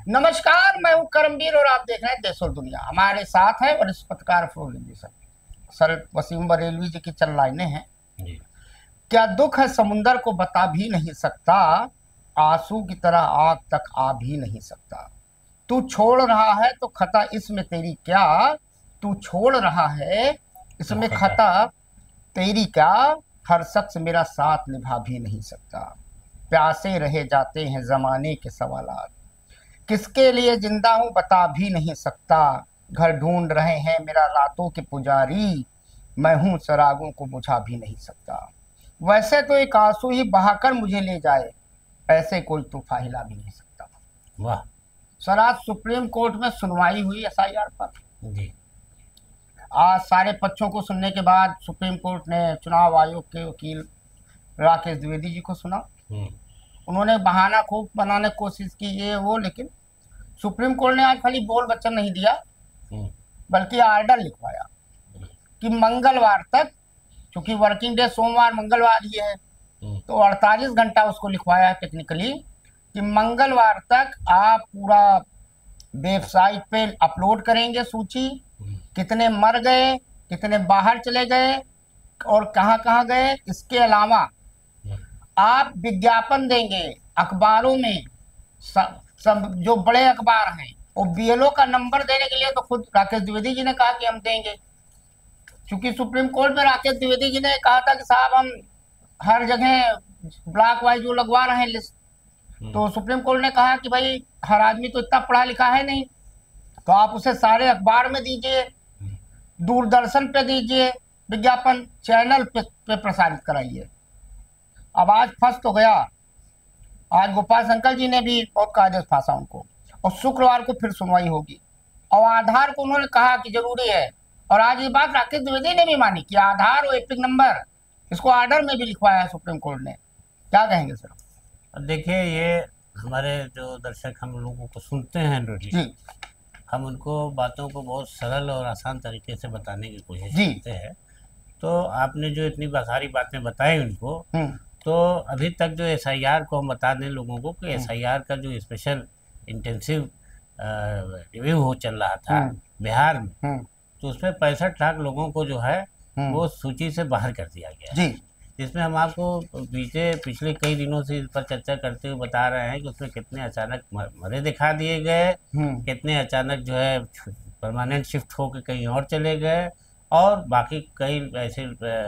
नमस्कार, मैं हूं करमवीर और आप देख रहे हैं देश और दुनिया। हमारे साथ है वरिष्ठ पत्रकार अफरोज सर वसीम बरेलवी जी की चंद लाइनें हैं। जी। क्या दुख है समुंदर को बता भी नहीं सकता, आंसू की तरह आग तक आ भी नहीं सकता। तू छोड़ रहा है तो खता इसमें तेरी क्या, तू छोड़ रहा है तो इसमें खता खता तेरी क्या, हर शख्स मेरा साथ निभा भी नहीं सकता। प्यासे रहे जाते हैं जमाने के सवालात, किसके लिए जिंदा हूं बता भी नहीं सकता। घर ढूंढ रहे हैं मेरा रातों के पुजारी, मैं हूं चरागों को बुझा भी नहीं सकता। वैसे तो एक आंसू ही बहाकर मुझे ले जाए, ऐसे कोई तूफान हिला भी नहीं सकता। वाह। सर, आज सुप्रीम कोर्ट में सुनवाई हुई एसआईआर पर। जी। आज सारे पक्षों को सुनने के बाद सुप्रीम कोर्ट ने चुनाव आयोग के वकील राकेश द्विवेदी जी को सुना। हम्म। उन्होंने बहाना खूब बनाने की कोशिश की, ये वो, लेकिन सुप्रीम कोर्ट ने आज खाली बोल वचन नहीं दिया, हम्म। बल्कि आर्डर लिखवाया कि मंगलवार तक, क्योंकि वर्किंग डे सोमवार मंगलवार ही है, तो 48 घंटा उसको लिखवाया टेक्निकली कि मंगलवार तक आप पूरा वेबसाइट पे अपलोड करेंगे सूची, कितने मर गए, कितने बाहर चले गए और कहाँ कहाँ गए। इसके अलावा आप विज्ञापन देंगे अखबारों में, सब जो बड़े अखबार हैं, और बीएलओ का नंबर देने के लिए तो खुद राकेश द्विवेदी जी ने कहा कि हम देंगे, क्योंकि सुप्रीम कोर्ट में राकेश द्विवेदी जी ने कहा था कि साहब हम हर जगह ब्लॉक वाइज जो लगवा रहे हैं लिस्ट। तो सुप्रीम कोर्ट ने कहा कि भाई हर आदमी तो इतना पढ़ा लिखा है नहीं, तो आप उसे सारे अखबार में दीजिए, दूरदर्शन पे दीजिए, विज्ञापन चैनल पे प्रसारित कराइए। अब आज फंस तो गया, आज गोपाल शंकर जी ने भी बहुत कायदे फांसा उनको, और शुक्रवार को फिर सुनवाई होगी। और आधार को उन्होंने कहा कि जरूरी है, और आज ये बात राकेश द्विवेदी ने भी मानी कि आधार और एपिक नंबर, इसको आर्डर में भी लिखवाया है सुप्रीम कोर्ट ने। क्या कहेंगे सर? अब देखिए, ये हमारे जो दर्शक हम लोगों को सुनते हैं जी, हम उनको बातों को बहुत सरल और आसान तरीके से बताने की कोशिश जी। करते हैं। तो आपने जो इतनी सारी बातें बताई उनको, तो अभी तक जो एसआईआर को हम बता दें लोगों को कि एसआईआर का जो स्पेशल इंटेंसिव रिव्यू हो चल रहा था बिहार में, तो उसमें 65 लाख लोगों को जो है वो सूची से बाहर कर दिया गया जी। जिसमें हम आपको पिछले कई दिनों से इस पर चर्चा करते हुए बता रहे हैं कि उसमें कितने अचानक मरे दिखा दिए गए, कितने अचानक जो है परमानेंट शिफ्ट होकर कहीं और चले गए, और बाकी कई ऐसे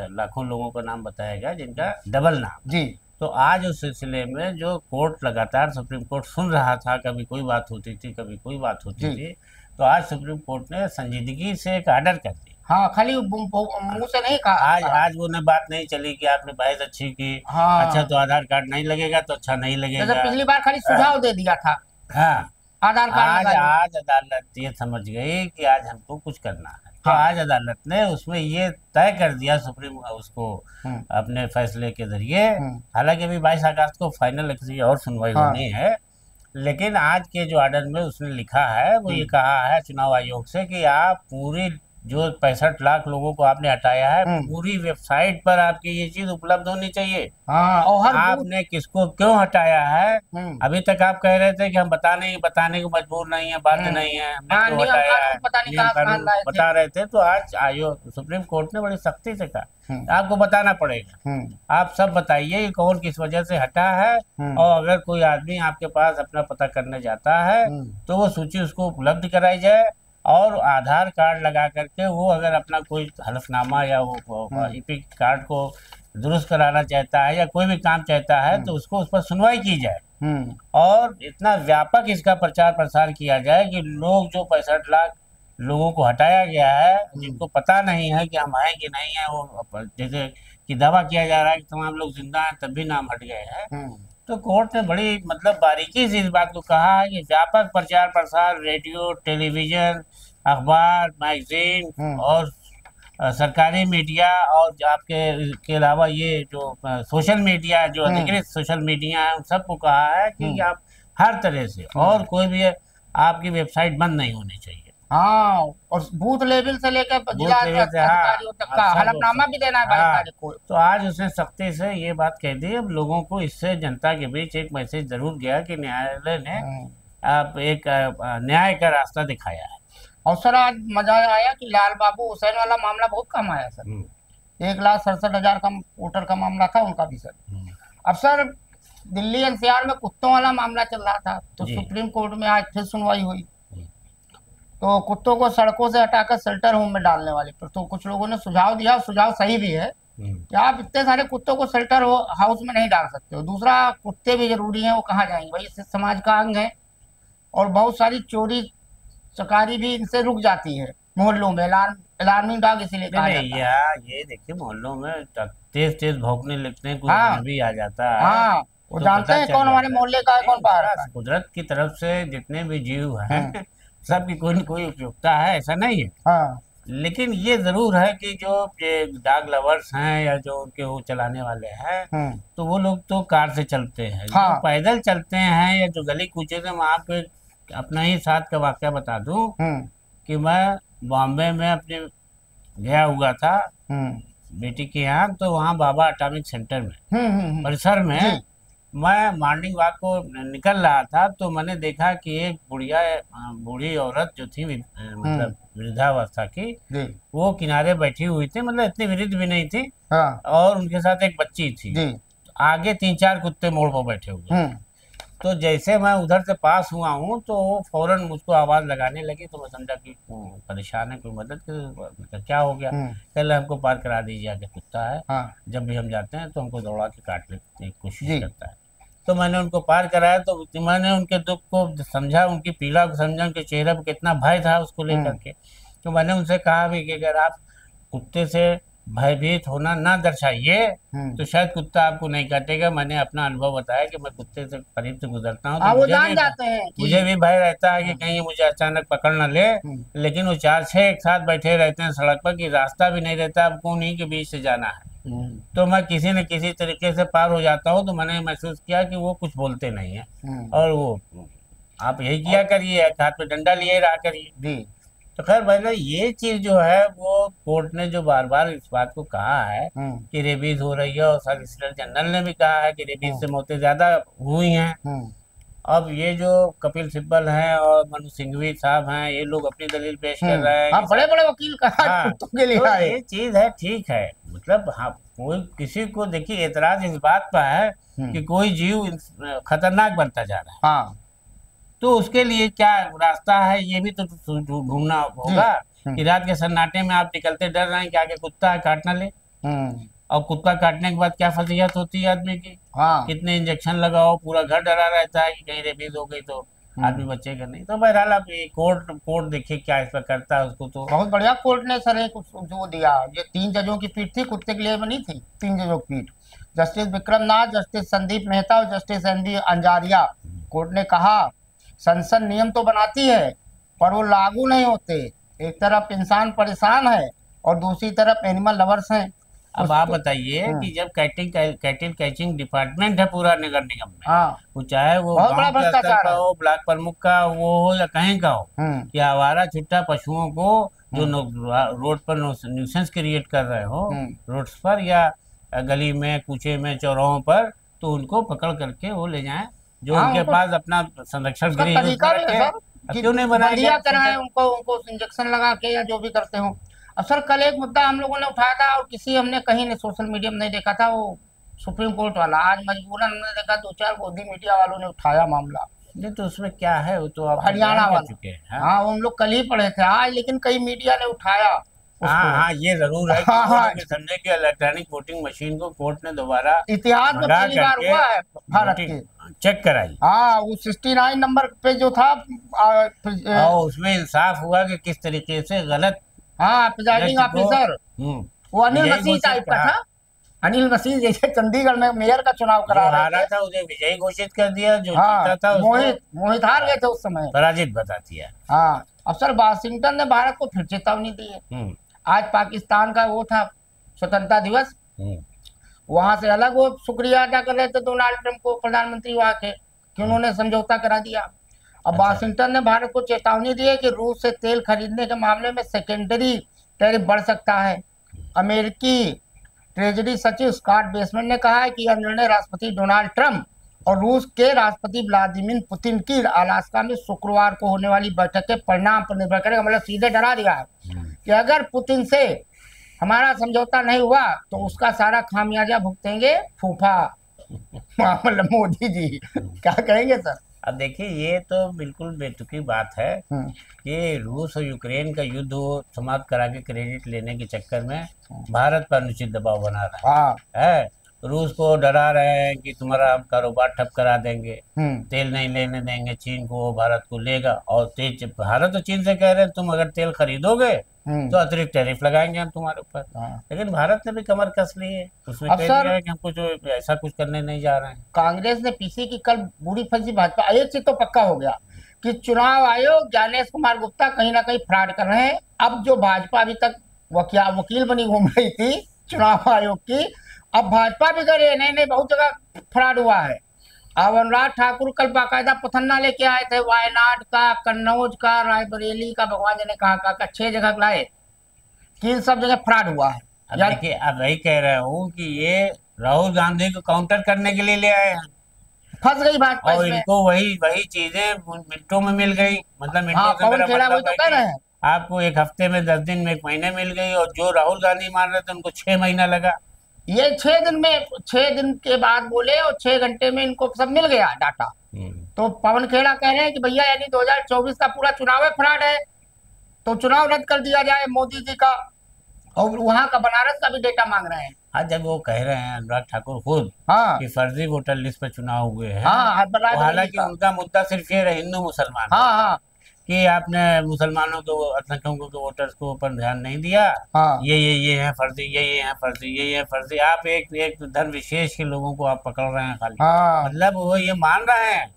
लाखों लोगों का नाम बताया गया जिनका डबल नाम। जी। तो आज उस सिलसिले में जो कोर्ट लगातार सुप्रीम कोर्ट सुन रहा था, कभी कोई बात होती थी कभी कोई बात होती थी, तो आज सुप्रीम कोर्ट ने संजीदगी से एक आर्डर कर दी। हाँ, खाली मुंह से नहीं कहा। आज वो न बात नहीं चली कि आपने बहस अच्छी की, हाँ। अच्छा तो आधार कार्ड नहीं लगेगा तो अच्छा नहीं लगेगा। जैसे पिछली बार खाली सुझाव दे दिया था। हाँ, आधार कार्ड आज अदालत ये समझ गई कि आज हमको कुछ करना है। तो आज अदालत ने उसमें ये तय कर दिया सुप्रीम उसको अपने फैसले के जरिए, हालांकि अभी 22 अगस्त को फाइनल की और सुनवाई होनी है, लेकिन आज के जो ऑर्डर में उसने लिखा है वो ये कहा है चुनाव आयोग से कि आप पूरी जो 65 लाख लोगों को आपने हटाया है, पूरी वेबसाइट पर आपकी ये चीज उपलब्ध होनी चाहिए। और आपने किसको क्यों हटाया है? अभी तक आप कह रहे थे कि हम बताने को मजबूर नहीं है, बाध्य नहीं है, हमने क्यों हटाया है, नियम कानून बता रहे थे। तो आज आयोग सुप्रीम कोर्ट ने बड़ी सख्ती से कहा आपको बताना पड़ेगा, आप सब बताइए कि कौन किस वजह से हटा है, और अगर कोई आदमी आपके पास अपना पता करने जाता है तो वो सूची उसको उपलब्ध कराई जाए, और आधार कार्ड लगा करके वो अगर अपना कोई हलफनामा या वो ईपिक कार्ड को दुरुस्त कराना चाहता है या कोई भी काम चाहता है तो उसको उस पर सुनवाई की जाए, और इतना व्यापक इसका प्रचार प्रसार किया जाए कि लोग जो 65 लाख लोगों को हटाया गया है, जिनको पता नहीं है कि हम हैं कि नहीं है, वो जैसे कि दावा किया जा रहा है कि तमाम लोग जिंदा हैं तब भी नाम हट गए हैं। तो कोर्ट ने बड़ी बारीकी से इस बात को कहा है कि व्यापक प्रचार प्रसार रेडियो, टेलीविजन, अखबार, मैगजीन और सरकारी मीडिया, और आपके के अलावा ये जो सोशल मीडिया, जो अधिकृत सोशल मीडिया है, उन सबको कहा है कि आप हर तरह से, और कोई भी आपकी वेबसाइट बंद नहीं होनी चाहिए। हाँ, और बूथ लेवल से लेकर जिला अधिकारियों तक का हलफनामा भी देना है 22 तारीख को। तो आज उसने सख्ती से ये बात कह दी। अब लोगों को इससे जनता के बीच एक मैसेज जरूर गया कि न्यायालय ने आप एक न्याय का रास्ता दिखाया है। और सर आज मजा आया कि लाल बाबू हुसैन वाला मामला बहुत कम आया सर। 1,67,000 का वोटर का मामला था उनका भी सर। अब सर दिल्ली एनसीआर में कुत्तों वाला मामला चल रहा था, तो सुप्रीम कोर्ट में आज फिर सुनवाई हुई। तो कुत्तों को सड़कों से हटाकर शेल्टर होम में डालने वाले पर तो कुछ लोगों ने सुझाव दिया, सुझाव सही भी है कि आप इतने सारे कुत्तों को शेल्टर हाउस में नहीं डाल सकते हो। दूसरा, कुत्ते भी जरूरी हैं, वो कहाँ जाएंगे भाई, इससे समाज का अंग है। और बहुत सारी चोरी चकारी भी इनसे रुक जाती है मोहल्लों में। अलार्मिंग डॉग इसीलिए कहा जाता है। ये देखिए मोहल्लों में तेज तेज भौंकने लगते हैं, कोई भी आ जाता है। हाँ, वो जानते हैं कौन हमारे मोहल्ले का है, कौन बाहर का। कुदरत की तरफ से जितने भी जीव हैं सबकी कोई न कोई उपयोगिता है, ऐसा नहीं है। हाँ। लेकिन ये जरूर है कि जो ये डॉग लवर्स हैं या जो उनके वो चलाने वाले हैं, तो वो लोग तो कार से चलते हैं। हाँ। जो पैदल चलते हैं या जो गली कूचे से, मैं आपको अपना ही साथ का वाकया बता दूं कि मैं बॉम्बे में अपने गया हुआ था बेटी के यहाँ, तो वहाँ बाबा एटॉमिक सेंटर में परिसर में मैं मॉर्निंग वॉक को निकल रहा था, तो मैंने देखा कि एक बूढ़ी औरत जो थी मतलब वृद्धावस्था की, वो किनारे बैठी हुई थी, मतलब इतनी वृद्ध भी नहीं थी। हाँ। और उनके साथ एक बच्ची थी। आगे 3-4 कुत्ते मोड़ पर बैठे हुए। तो जैसे मैं उधर से पास हुआ हूँ तो वो फौरन मुझको आवाज लगाने लगी, तो मैं समझा कि परेशान है, कोई मदद कर। क्या हो गया? पहले हमको पार करा दीजिए, आगे कुत्ता है। हाँ। जब भी हम जाते हैं तो हमको दौड़ा के काटने की कोशिश करता है। तो मैंने उनको पार कराया, तो मैंने उनके दुख को समझा, उनकी पीड़ा को समझा, उनके चेहरे पर कितना भय था उसको लेकर के। तो मैंने उनसे कहा भी कि अगर आप कुत्ते से भयभीत होना ना दर्शाइए तो शायद कुत्ता आपको नहीं काटेगा। मैंने अपना अनुभव बताया कि मैं कुत्ते से करीब से गुजरता हूँ, तो मुझे भी भय रहता है कि कहीं मुझे अचानक पकड़ ना ले। लेकिन वो 4-6 एक साथ बैठे रहते हैं सड़क पर, कि रास्ता भी नहीं रहता, अब उन्हीं के बीच से जाना है। तो मैं किसी न किसी तरीके से पार हो जाता हूँ। तो मैंने महसूस किया कि वो कुछ बोलते नहीं है, और वो आप यही किया करिए, हाथ पे डंडा लिए रहा करिए। तो खैर पहले ये चीज जो है, वो कोर्ट ने जो बार बार इस बात को कहा है कि रेबीज हो रही है, और सॉलिसिटर जनरल ने भी कहा है कि रेबीज से मौतें ज्यादा हुई हैं। अब ये जो कपिल सिब्बल हैं और मनु सिंघवी साहब हैं, ये लोग अपनी दलील पेश कर रहे हैं। बड़े बड़े वकील कहा तो ये चीज है, ठीक है, मतलब हाँ, कोई किसी को देखिए एतराज इस बात पर है कि कोई जीव खतरनाक बनता जा रहा है। तो उसके लिए क्या रास्ता है, ये भी तो ढूंढना होगा कि रात के सन्नाटे में आप निकलते डर रहे हैं कि आगे कुत्ता है, काट ना ले। और कुत्ता काटने के बाद क्या फजीहत होती है आदमी की। कितने इंजेक्शन लगाओ, पूरा घर डरा रहता है कि कहीं रेबीज हो गई तो आदमी बचेगा नहीं। तो बहरहाल आप कोर्ट देखिए क्या इस पर करता है उसको। तो बहुत बढ़िया कोर्ट ने सर एक जो दिया, ये 3 जजों की पीठ थी, कुत्ते के लिए बनी थी 3 जजों की पीठ, जस्टिस विक्रम नाथ, जस्टिस संदीप मेहता और जस्टिस एनवी अंजारिया। कोर्ट ने कहा संसद नियम तो बनाती है पर वो लागू नहीं होते। एक तरफ इंसान परेशान है और दूसरी तरफ एनिमल लवर्स हैं। अब आप बताइए कि जब कैटिल कैचिंग डिपार्टमेंट है पूरा नगर निगम में, वो चाहे वो गांव के स्तर का हो, ब्लॉक प्रमुख का वो हो या कहीं का हो, कि आवारा छुट्टा पशुओं को जो रोड पर न्यूसेंस क्रिएट कर रहे हो रोड्स पर या गली में कूचे में चौराहों पर, तो उनको पकड़ करके वो ले जाएं जो उनके पास अपना संरक्षण गृह क्यों नहीं बनाया कराए उनको इंजेक्शन लगा के या जो भी करते हो। अब सर कल एक मुद्दा हम लोगों ने उठाया था और हमने कहीं ने सोशल मीडिया में नहीं देखा था, वो सुप्रीम कोर्ट वाला। आज मजबूरन हमने देखा 2-4 गोदी मीडिया वालों ने उठाया मामला। नहीं तो उसमें क्या है, वो तो आप हरियाणा वाले। हाँ, वो हम लोग कल ही पढ़े थे आज, लेकिन कई मीडिया ने उठाया। हाँ, ये जरूर है कि समझे कि इलेक्ट्रॉनिक वोटिंग मशीन को कोर्ट ने दोबारा इतिहास में पहली बार हुआ है भारत के चेक कराई। हाँ, वो 69 नंबर पे जो था उसमें इंसाफ हुआ कि किस तरीके से गलत। हाँ, प्रिजाइडिंग ऑफिसर वो अनिल मसीह टाइप का था। अनिल मसीह जैसे चंडीगढ़ में मेयर का चुनाव करा रहा था, उसे विजयी घोषित कर दिया। जो जीता था मोहित हार गए थे उस समय, पराजित बता दिया। हाँ, अब सर वाशिंगटन ने भारत को फिर चेतावनी दी है। आज पाकिस्तान का वो था स्वतंत्रता दिवस, वहां से अलग वो शुक्रिया अदा कर रहे थे डोनाल्ड ट्रंप को, प्रधानमंत्री वहां के, कि उन्होंने समझौता करा दिया। अब वाशिंगटन ने भारत को चेतावनी दी है कि रूस से तेल खरीदने के मामले में सेकेंडरी टैरिफ बढ़ सकता है। अमेरिकी ट्रेजरी सचिव स्कॉट बेसमेंट ने कहा है कि यह निर्णय राष्ट्रपति डोनाल्ड ट्रंप और रूस के राष्ट्रपति व्लादिमीर पुतिन की अलास्का में शुक्रवार को होने वाली बैठक के परिणाम पर निर्भर करेगा। मतलब सीधे डरा दिया है कि अगर पुतिन से हमारा समझौता नहीं हुआ तो उसका सारा खामियाजा भुगतेंगे फूफा मतलब मोदी जी। क्या कहेंगे सर? अब देखिए, ये तो बिल्कुल बेतुकी बात है कि रूस और यूक्रेन का युद्ध समाप्त करा के क्रेडिट लेने के चक्कर में भारत पर अनुचित दबाव बना रहा है। रूस को डरा रहे हैं कि तुम्हारा हम कारोबार ठप करा देंगे, तेल नहीं लेने देंगे चीन को, भारत को लेगा। और तेज भारत तो चीन से कह रहे हैं तुम अगर तेल खरीदोगे तो अतिरिक्त टैरिफ लगाएंगे हम तुम्हारे ऊपर। लेकिन भारत ने भी कमर कस ली है, उसमें कह दिया है कि हम कुछ ऐसा कुछ करने नहीं जा रहे हैं। कांग्रेस ने पीसी की कल बुरी फंसी भाजपा। एक चीज तो पक्का हो गया कि चुनाव आयोग ज्ञानेश कुमार गुप्ता कहीं ना कहीं फ्रॉड कर रहे हैं। अब जो भाजपा अभी तक वकील बनी घूम रही थी चुनाव आयोग की, अब भाजपा भी कर रही है। नहीं बहुत जगह फ्रॉड हुआ है। अब अनुराग ठाकुर कल बाकायदा पथन्ना लेके आए थे, वायनाड का, कन्नौज का, रायबरेली का, भगवान जाने कहाँ का 6 जगह लाए कि इन सब जगह फ्रॉड हुआ है। देखिए, अब वही कह रहा हूँ कि ये राहुल गांधी को काउंटर करने के लिए ले आए हैं। फंस गई भाजपा और इनको वही चीजें मिनटों में मिल गई। मतलब मिनटों से मेरा मतलब तो कह रहे हैं आपको 1 हफ्ते में, 10 दिन में, 1 महीने मिल गई। और जो राहुल गांधी मान रहे थे उनको 6 महीना लगा। ये 6 दिन में, 6 दिन के बाद बोले और 6 घंटे में इनको सब मिल गया डाटा। तो पवन खेड़ा कह रहे हैं कि भैया यानी 2024 का पूरा चुनाव फ्रॉड है, तो चुनाव रद्द कर दिया जाए मोदी जी का। और वहाँ का बनारस का भी डेटा मांग रहे हैं। हाँ, जब वो कह रहे हैं अनुराग ठाकुर खुद कि फर्जी वोटर लिस्ट पे चुनाव हुए हैं। हालांकि उनका मुद्दा सिर्फ ये हिंदू मुसलमान कि आपने मुसलमानों को, अल्पसंख्यकों के वोटर्स को ऊपर ध्यान नहीं दिया। ये है फर्जी, ये है फर्जी, ये है फर्जी। आप एक धर्म विशेष के लोगों को आप पकड़ रहे हैं खाली। मतलब वो ये मान रहे हैं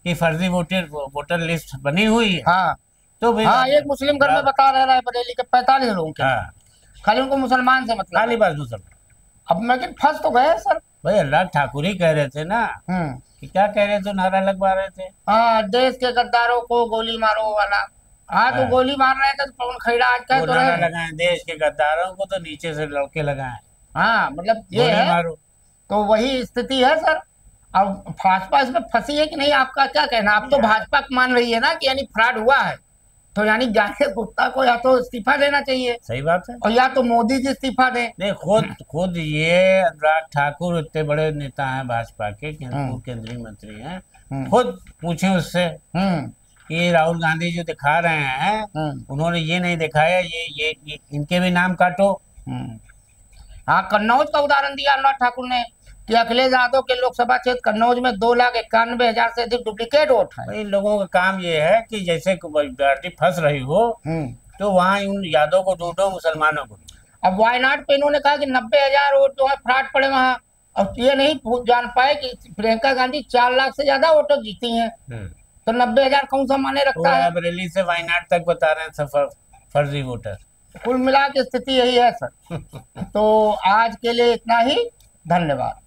कि फर्जी वोटर लिस्ट बनी हुई है। तो एक मुस्लिम घर में बता रहा है बरेली के 45 लोगों के, खाली उनको मुसलमान से मतलब, खाली बात मुसलमान। अब लेकिन फंस तो गए सर। भाई अनुराग ठाकुर ही कह रहे थे ना कि क्या कह रहे थे, नारा लगवा रहे थे, देश के गद्दारों को गोली मारो वाला। तो गोली मार रहे थे तो पवन खेड़ा आज कह तो रहे लगाए देश के गद्दारों को तो नीचे से लड़के लगाए। मतलब ये है मारो। तो वही स्थिति है सर। अब भाजपा इसमें फंसी है कि नहीं, आपका क्या कहना? आप तो भाजपा मान रही है ना कि यानी फ्रॉड हुआ है, तो यानी ज्ञानेश गुप्ता को या तो इस्तीफा देना चाहिए। सही बात है। और या तो मोदी जी इस्तीफा दें। नहीं, खुद ये अनुराग ठाकुर इतने बड़े नेता हैं भाजपा के, केंद्रीय मंत्री हैं, खुद पूछे उससे कि राहुल गांधी जो दिखा रहे हैं उन्होंने ये नहीं दिखाया, ये इनके भी नाम काटो। कन्नौज का उदाहरण दिया अनुराग ठाकुर ने कि अखिलेश यादव के लोकसभा क्षेत्र कन्नौज में 2,91,000 से अधिक डुप्लीकेट वोट है। इन लोगों का काम ये है कि जैसे पार्टी फंस रही हो तो वहाँ इन यादव को ढूंढो, मुसलमानों को। अब वायनाड पे इन्होंने कहा कि 90,000 वोट जो है फ्रॉड पड़े वहाँ। अब ये नहीं जान पाए कि प्रियंका गांधी 4 लाख से ज्यादा वोटर जीती हैं, तो 90,000 कौन सा माने रखता है? बरेली से वायनाड तक बता रहे हैं फर्जी वोटर। कुल मिला के स्थिति यही है सर। तो आज के लिए इतना ही, धन्यवाद।